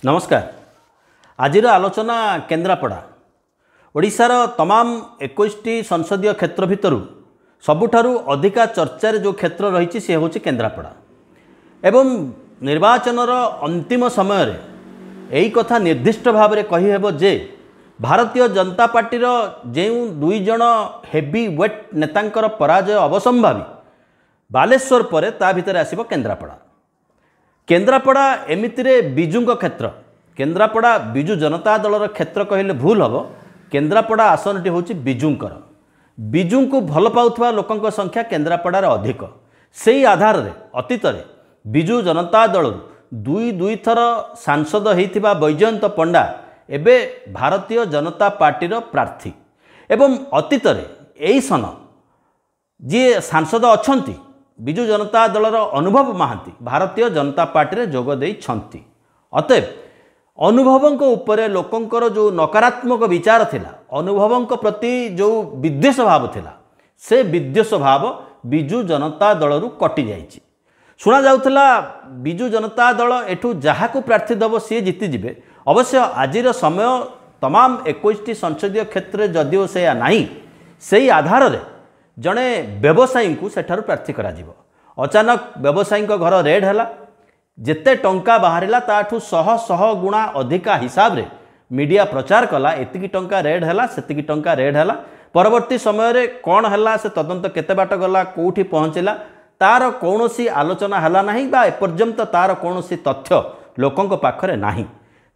नमस्कार। आजिर आलोचना केन्द्रापड़ा ओडिशार तमाम 21टी संसदीय क्षेत्र भितर सबुठारु अधिका चर्चार जो क्षेत्र रही सी हूँ केन्द्रापड़ा एवं निर्वाचनर अंतिम समय यही कथा निर्दिष्ट भाव में कहीहेब जे भारतीय जनता पार्टीर जो दुई जन हेवी वेट नेतांकर पराजय अवसंभावी बालेश्वर पर ता भितर आसिब केन्द्रापड़ा। केन्द्रापड़ा एमितिरे बिजुंक क्षेत्र केन्द्रापड़ा बिजु जनता दलर क्षेत्र कहले भूल हम। केन्द्रापड़ा आसनटी हूँ बिजुंकर बिजु को भल पाउथबा लोकंक संख्या केन्द्रापड़ार अधिक से आधार रे अतीत रे बिजु जनता दल दुई थर सांसद होइथिबा बैजयंत पंडा एबे भारतीय जनता पार्टीर प्रार्थी एवं अतीत रे एई सन जी सांसद अछंती बिजु जनता दलर अनुभव महांती भारतीय जनता पार्टी रे जोग देई छंती। अतएव अनुभवंक उपरे लोकंकर जो नकारात्मक विचार थिला अनुभवंक प्रति जो विद्वेष भाव थिला से विद्वेष भाव बिजु जनता दलरू कटि जाइछि। शुणा जाउथला बिजु जनता दल एठू जहाकू प्रार्थी दब सी जीति जिबे। अवश्य आजिर समय तमाम 21टी संसदीय क्षेत्र जदिओ से नाही सेही आधार रे जड़े व्यवसायी को सेठारु प्रार्थी करा जिवो। अचानक व्यवसायी घर रेड है जेते टंका बाहरिला ताठू शह शह गुणा अधिका हिसाब रे मीडिया प्रचार कला एतिकी टंका रेड है सेतिकी टंका रेड है। परवर्ती समय रे कौन है से तदंत केते बाट गला कोठी पहुँचला तार कौनसी आलोचना हला नहीं बा एपर्यंत तार कौनसी तथ्य लोकंक पाखरे नाही।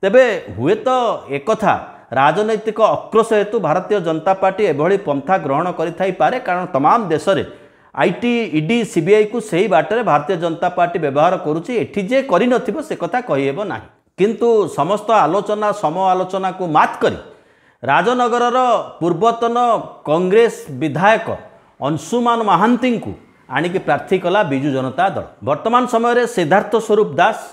तेबे हुए तो एक कथा राजनैतिक अक्रोश हेतु भारतीय जनता पार्टी एभली पंथा ग्रहण करिथाई पारे कारण तमाम देश में आईटी ईडी सीबीआई को सही बाटर भारतीय जनता पार्टी व्यवहार करुच्ची एठी जे करि नथिबो से कथा कहिहेब नाही। किंतु समस्त आलोचना सम आलोचना को मात करी राजनगरर पूर्वतन कांग्रेस विधायक अंशुमान महांती को आनिक प्रार्थी कला बिजु जनता दल। वर्तमान समय सिद्धार्थ स्वरूप दास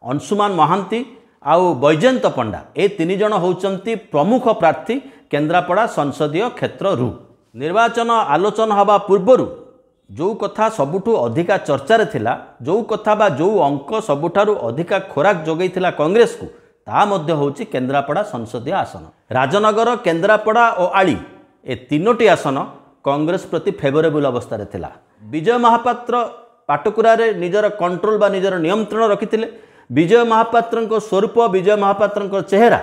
अंशुमान महांती आउ बैजयंत पंडा ए तीन जन होउचंती प्रमुख प्रार्थी केन्द्रापड़ा संसदीय क्षेत्र रु। निर्वाचन आलोचना हवा पूर्वरु जो कथा सबुठु अधिका चर्चारे थिला जो कथा बा जो अंक सबुठारु अधिका खोराक जोगई थिला कांग्रेस को ता मध्य होउची केन्द्रापड़ा संसदीय आसन। राजनगर केन्द्रापड़ा और आली ए तीनोटी आसन कांग्रेस प्रति फेवरेबल अवस्था रे थिला। विजय महापात्र पाटकुरा रे निजर कंट्रोल बा निजर नियंत्रण रखिथिले। विजय महापात्र स्वरूप विजय महापात्र चेहरा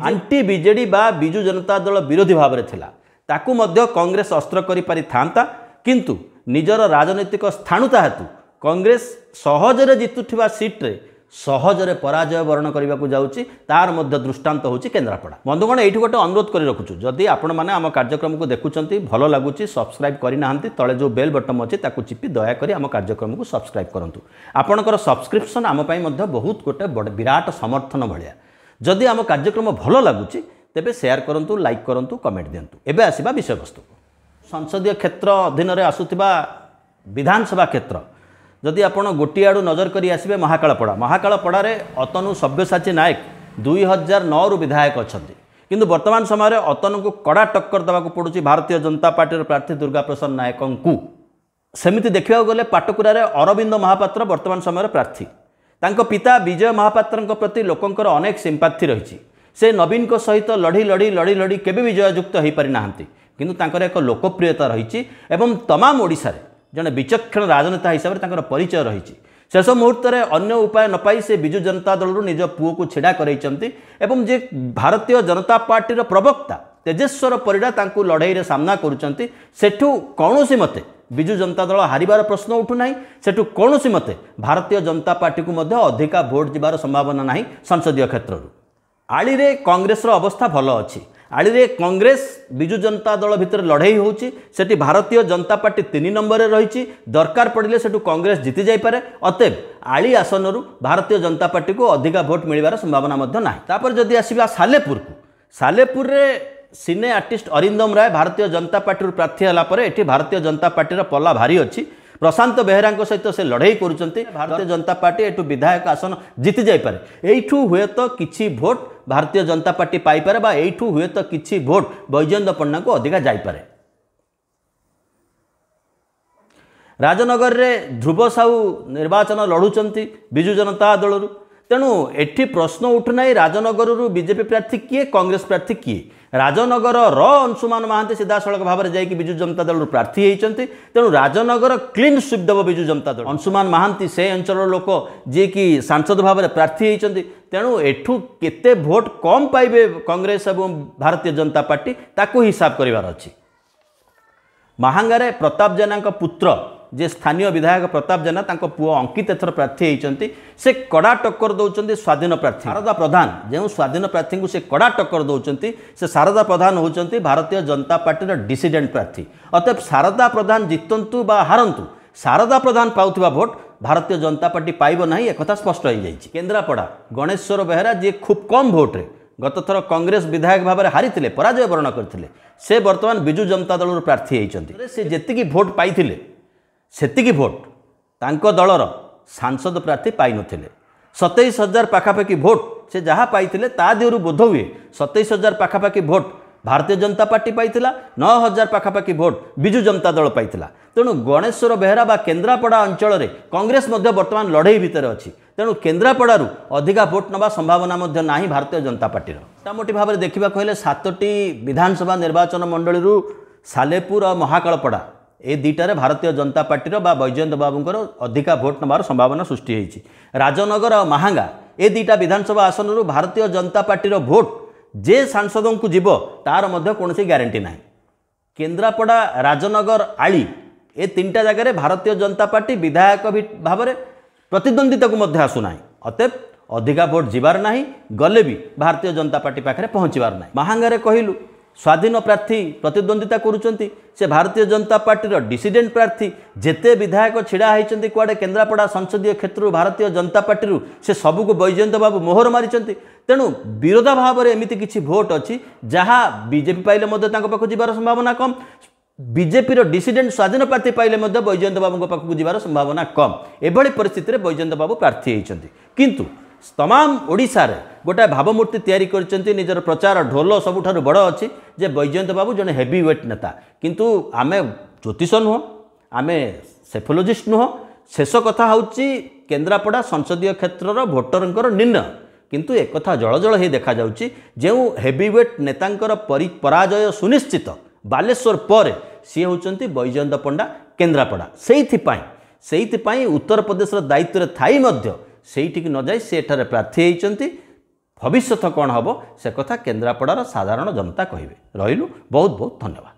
आंटी बीजेडी बा बिजु जनता दल विरोधी भाव में थिला ताकू मध्य कांग्रेस अस्त्र करि पारि थांता किंतु निजर राजनैतिक स्थाणुता हेतु कांग्रेस सहजरे जितुथिबा सीट रे सहजरे पराजय वर्ण करने को जाउची तार मध्य दृष्टांत होची केन्द्रापड़ा। बंधुगण एठी गोटे अनुरोध करि रखुछु जदि आपण माने आम कार्यक्रम को देखुचंती भलो लागुची सब्सक्राइब करि नाहंती तळे जो बेल बटन अछि ताकू चिपी दया करी आम कार्यक्रम को सब्सक्राइब करंतु। आपणकर सब्सक्रिप्शन आम पई मध्य बहुत गोटे विराट समर्थन भलिया। जदि आम कार्यक्रम भलो लागुची तेबे शेयर करंतु लाइक करंतु कमेंट दियंतु। एबे आसीबा विषय वस्तु संसदीय क्षेत्र अधीन रे आसुथिबा विधानसभा क्षेत्र जदि आपण गोटी आड़ू नजर करी आसिबे महाकालपड़ा महाकालपड़ा रे अतनु सब्यसाची नायक 2009 रु विधायक अछंती किंतु वर्तमान समय रे अतनु को कड़ा टक्कर देवाक पड़ुची भारतीय जनता पार्टी प्रार्थी दुर्गा प्रसाद नायक को। सेमिति देखिबा गले पाटकुरा रे अरविंद महापात्र वर्तमान समय रे प्रार्थी तांको पिता विजय महापात्र प्रति लोकंकर अनेक सिंपाथी रही। से नवीन को सहित लड़ी लड़ी लड़ी लड़ी केबे विजययुक्त हो पारि नाहंती किंतु तांकर एक लोकप्रियता रही एवं तमाम ओडिशा रे जड़े विचक्षण राजनेता हिसाब से परिचय रही। शेष मुहूर्त में अन्य उपाय न पाई से बिजु जनता दल निज पुओ को छेड़ा करते एवं जे भारतीय जनता पार्टी प्रवक्ता तेजेश्वर परिडा तांकु लड़ाई रे सामना करुचंती सेठू कौनसी मते बिजु जनता दल हारिबार प्रश्न उठुना सेठू कौनसी मते भारतीय जनता पार्टी को मध्य अधिका भोट जीवार संभावना नहीं। संसदीय क्षेत्र आली रे कांग्रेस रो अवस्था भल अच्छी। आली रे कांग्रेस बिजु जनता दल भितर लड़ाई होउची सेठी भारतीय जनता पार्टी 3 नंबर रे रही दरकार पड़िले सेठू कांग्रेस जीति जाई पारे। अतएव आली आसनरू भारतीय जनता पार्टी को अधिका भोट मिलबार संभावना मध्य नाही। तापर जदि आसीबा सालेपुर को सालेपुर रे सिने आर्टिस्ट अरिंदम राय भारतीय जनता पार्टी प्रार्थी हला परे एठी भारतीय जनता पार्टी पल्ला भारी अच्छी। प्रशांत बेहेरा सहित से लड़ाई करुँच भारतीय जनता पार्टी एठू विधायक आसन जीति जाई पारे। एठू हुए तो किछि भोट भारतीय जनता पार्टी पाई पारे बा एठू हुए तो किछि भोट बैजयंत पंडा को अधिका जाई पारे। राजनगर रे ध्रुव साहू निर्वाचन लड़ुचंती बिजु जनता दलरू तेणु एठी प्रश्न उठुना राजनगर बीजेपी प्रार्थी किए कांग्रेस प्रार्थी किए राजनगर अंशुमान महांती सीधा सड़क भाव में जाकि विजु जनता दल प्रार्थी होती तेणु राजनगर क्लीन स्वीप देव विजु जनता दल अंशुमान महांती से अंचल लोक जी कि सांसद भाव में प्रार्थी होती तेणु एठू केते भोट कम पाइबे कांग्रेस और भारतीय जनता पार्टी ताकू हिसाब करिवार अछि। महांगारे प्रताप जेना पुत्र जे स्थानीय विधायक प्रताप जेना तांको पुओ अंकित एथर प्रार्थी होती से कड़ा टक्कर दौरान स्वाधीन प्रार्थी शारदा प्रधान जो स्वाधीन प्रार्थी को से कड़ा टक्कर दौरान से शारदा प्रधान होती भारतीय जनता पार्टी डिसीडेंट प्रार्थी अतएव शारदा प्रधान जितंतु बा हारंतु शारदा प्रधान पाउथिबा भोट भारतीय जनता पार्टी पाइब ना एक स्पष्ट हो जाए। केन्द्रापड़ा गणेश्वर बेहेरा जी खूब कम भोट्रे गत थर कांग्रेस विधायक भाव में हारी पराजय वर्ण करते से बर्तमान विजु जनता दल प्रार्थी होती से जी भोट पाई सेतिकी भोट तांको दलर सांसद प्रार्थी पाई नथिले 27,000 पाखापाखि भोट से जहाँ पाई ता देहरु बोध हुए 27,000 पाखापाखि vote Bharatiya Janata party पाइथिला 9,000 पाखापाखि vote Biju Janata Dal पाइथिला। तेणु गणेश्वर बेहेरा बा केन्द्रापड़ा अंचल में कांग्रेस बर्तमान लड़ई भितर अच्छी तेणु केन्द्रापड़ारू अधिका भोट नवा संभावना ना भारतीय जनता पार्टी मोटामोटी भाव में देखा कहले 7टी विधानसभा निर्वाचन मंडली सालेपुर और महाकालपड़ा ए दुईटार भारतीय जनता पार्टी बैजयंत बाबूंकर अधिका भोट नबार संभावना सृष्टि होती। राजनगर और महांगा ए दुईटा विधानसभा आसन भारतीय जनता पार्टी भोट जे सांसदों को जीव तार मध्य कौन ग्यारंटी ना। केन्द्रापड़ा राजनगर आली ए 3टा जगह भारतीय जनता पार्टी विधायक भाव में प्रतिद्वंदिता को आसुना अतएव अधिका भोट जीवार ना गले भी भारतीय जनता पार्टी पाखे पहुँचबार ना। महांगारे कहलु स्वाधीन प्रार्थी प्रतिद्वंदिता करुँच से भारतीय जनता पार्टी डिसीडेंट प्रार्थी जेते विधायक छिड़ा होती कुआडे केन्द्रापड़ा संसदीय क्षेत्र भारतीय जनता पार्टी से सबको बैजयंत बाबू मोहर मारी तेणु विरोधा भाव में एमती किसी भोट अच्छी जहाँ बीजेपी पाइले पाखक जीवार संभावना कम बीजेपी डिसीडेंट स्वाधीन प्रार्थी पाइले बैजयंत बाबू पाखक जीवार संभावना कम एभली परिस्थिति में बैजयंत बाबू प्रार्थी होती किंतु तमाम ओडिशा रे गोटे भावमूर्ति तैयारी करछन्ती निजर प्रचार ढोल सबुठारु बड़ अच्छी जे बैजयंत बाबू जने हेवी वेट नेता किंतु आमे ज्योतिष नुह आमे सेफोलोजिस्ट नुह शेष कथा होची केन्द्रापड़ा संसदीय क्षेत्रर भोटरंकर निर्णय किंतु एक कथा जल जल ही देखा जाउची जे हेवीवेट नेतांकर पराजय सुनिश्चित बालेश्वर पर सी होचन्ती बैजयंत पंडा केन्द्रापड़ा सेइथिपाई उत्तर प्रदेश दायित्व थाई मध्य सेठी न जाई से एठारे प्रार्थी होती भविष्य कौन हम से कथा केन्द्रापड़ार साधारण जनता कहे। रहिलु बहुत बहुत धन्यवाद।